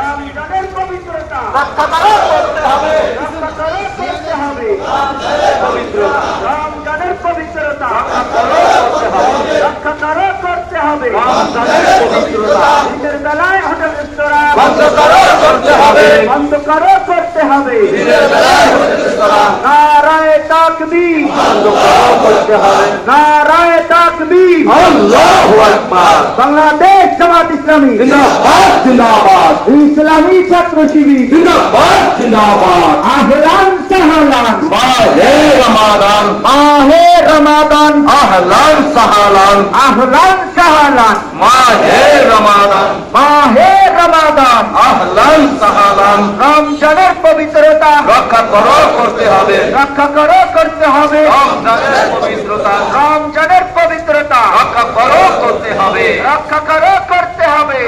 রমজানের পবিত্রতা রক্ষা করতে হবে, রমজানের পবিত্রতা রক্ষা করতে হবে, দিনের বেলায় হোটেল রেস্তোরাঁ করতে হবে, নারায়ে তাকবীর, নারায়ে তাকবীর, আল্লাহু আকবার। বাংলাদেশ জামাত ইসলামী জিন্দাবাদ জিন্দাবাদ ইসলামী ছাত্র শিবির জিন্দাবাদ জিন্দাবাদ। আহলান সাহলান মাহে রমাদান মাহে রমাদান আহলান সাহলান আহলান সাহলান মাহে রমাদান মাহে রমাদান আহলান সাহলান। রমজানের পবিত্রতা রক্ষা করতে হবে রক্ষা করতে হবে, রমজানের পবিত্রতা রমজানের পবিত্রতা রক্ষা করতে হবে। রক্ষা করতে হবে,